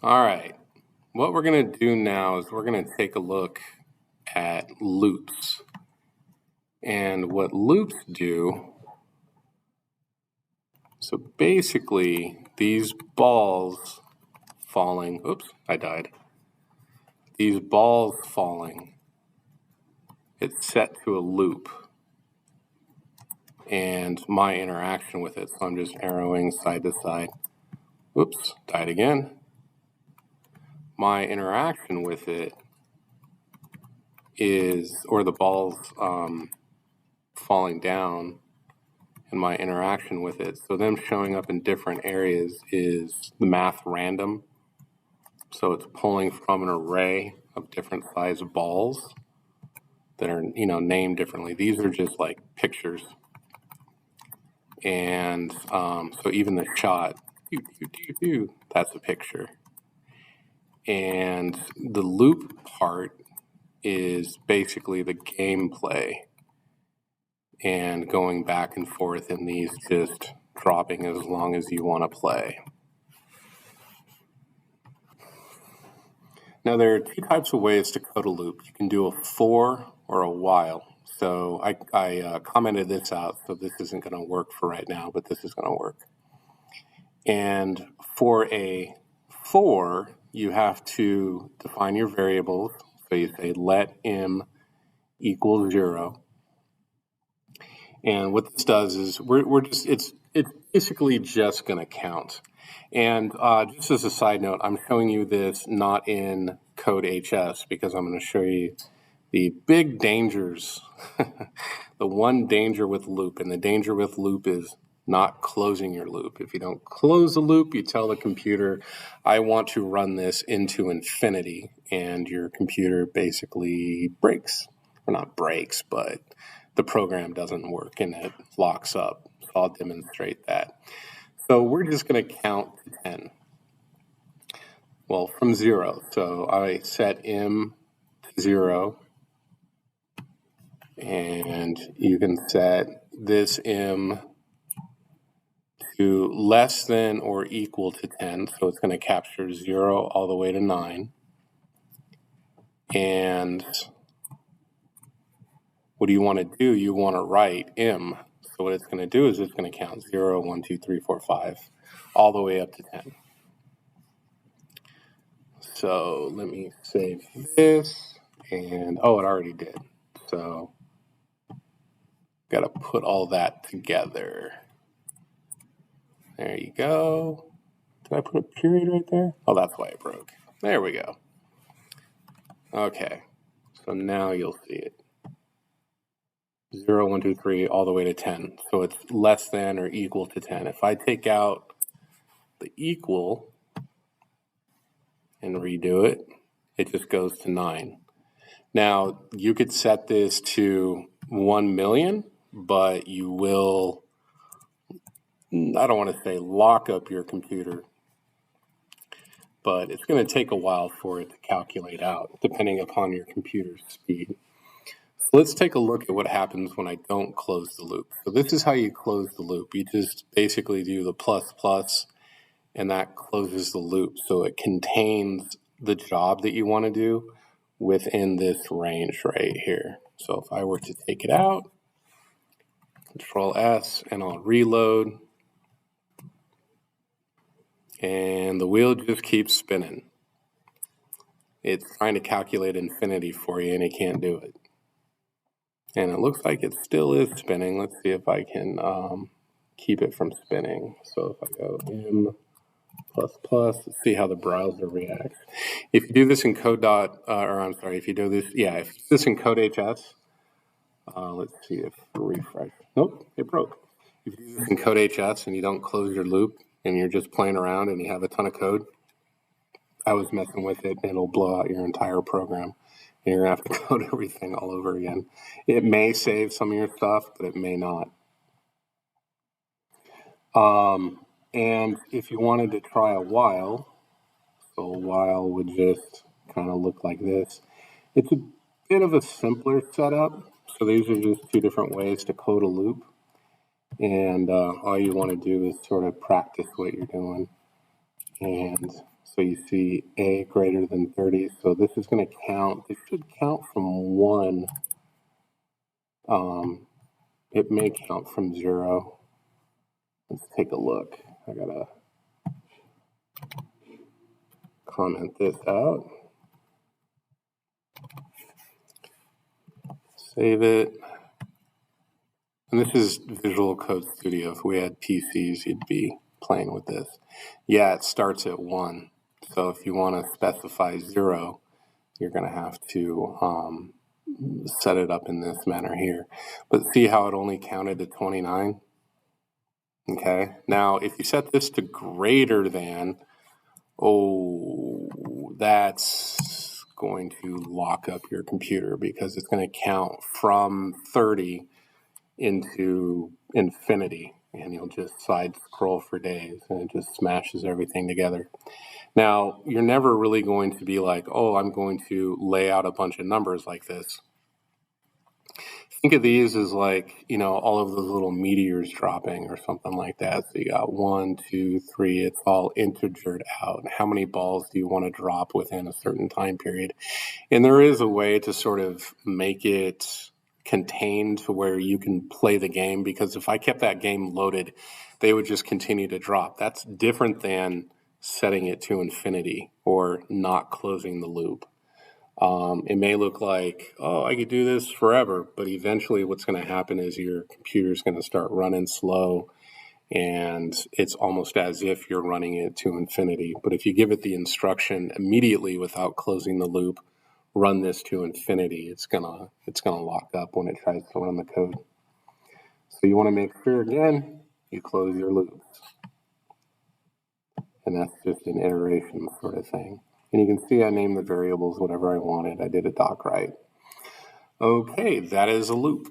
All right, what we're going to do now is we're going to take a look at loops. And what loops do, so basically these balls falling, oops, I died. These balls falling, it's set to a loop. And my interaction with it, so I'm just arrowing side to side. Oops, died again. My interaction with it is, or the balls falling down, and my interaction with it, so them showing up in different areas is the math random. So it's pulling from an array of different size balls that are, named differently. These are just like pictures. And so even the shot, that's a picture. And the loop part is basically the gameplay and going back and forth, and these just dropping as long as you want to play. Now there are two types of ways to code a loop. You can do a for or a while. So I commented this out, so this isn't going to work for right now, but this is going to work. And for a for, you have to define your variables. So you say let m equal 0. And what this does is it's basically just going to count. And just as a side note, I'm showing you this not in Code.hs because I'm going to show you the big dangers, the one danger with loop. And the danger with loop is not closing your loop. If you don't close the loop, you tell the computer, I want to run this into infinity, and your computer basically breaks. Or not breaks, but the program doesn't work and it locks up. So I'll demonstrate that. So we're just going to count to 10. Well, from 0. So I set m to 0. And you can set this m to less than or equal to 10. So it's going to capture 0 all the way to 9. And what do you want to do? You want to write m. So what it's going to do is it's going to count 0, 1, 2, 3, 4, 5, all the way up to 10. So let me save this, and it already did. So got to put all that together. There you go. Did I put a period right there? Oh, that's why it broke. There we go. Okay, so now you'll see it. 0, 1, 2, 3, all the way to 10. So it's less than or equal to 10. If I take out the equal and redo it, it just goes to 9. Now, you could set this to 1 million, but you will, I don't want to say lock up your computer, but it's going to take a while for it to calculate out, depending upon your computer's speed. So let's take a look at what happens when I don't close the loop. So this is how you close the loop. You just basically do the plus plus, and that closes the loop. So it contains the job that you want to do within this range right here. So if I were to take it out, Control S, and I'll reload, and the wheel just keeps spinning. It's trying to calculate infinity for you, and it can't do it. And it looks like it still is spinning. Let's see if I can keep it from spinning. So if I go m++, let's see how the browser reacts. If you do this in if you do this in Code.hs, let's see if refresh. Nope, it broke. If you do this in Code.hs and you don't close your loop and you're just playing around and you have a ton of code, I was messing with it and it'll blow out your entire program. And you're going to have to code everything all over again. It may save some of your stuff, but it may not. And if you wanted to try a while, so a while would just kind of look like this. It's a bit of a simpler setup. So these are just two different ways to code a loop. And all you want to do is sort of practice what you're doing. And So you see A greater than 30. So this is going to count. It should count from 1. It may count from 0. Let's take a look. I got to comment this out. Save it. And this is Visual Code Studio. If we had PCs, you'd be playing with this. Yeah, it starts at 1. So if you want to specify 0, you're going to have to set it up in this manner here. But see how it only counted to 29? Okay. Now, if you set this to greater than, that's going to lock up your computer because it's going to count from 30 into infinity, and you'll just side scroll for days and it just smashes everything together. Now, you're never really going to be like, oh, I'm going to lay out a bunch of numbers like this. Think of these as like, all of those little meteors dropping or something like that. So you got 1, 2, 3, it's all integered out. How many balls do you want to drop within a certain time period? And there is a way to sort of make it contained to where you can play the game, because if I kept that game loaded, they would just continue to drop. That's different than setting it to infinity or not closing the loop. It may look like, oh, I could do this forever, but eventually what's going to happen is your computer's going to start running slow, and it's almost as if you're running it to infinity. But if you give it the instruction immediately without closing the loop, run this to infinity, it's gonna lock up when it tries to run the code. So you want to make sure, again, you close your loops. And that's just an iteration sort of thing. And you can see I named the variables whatever I wanted. I did a doc right. Okay, that is a loop.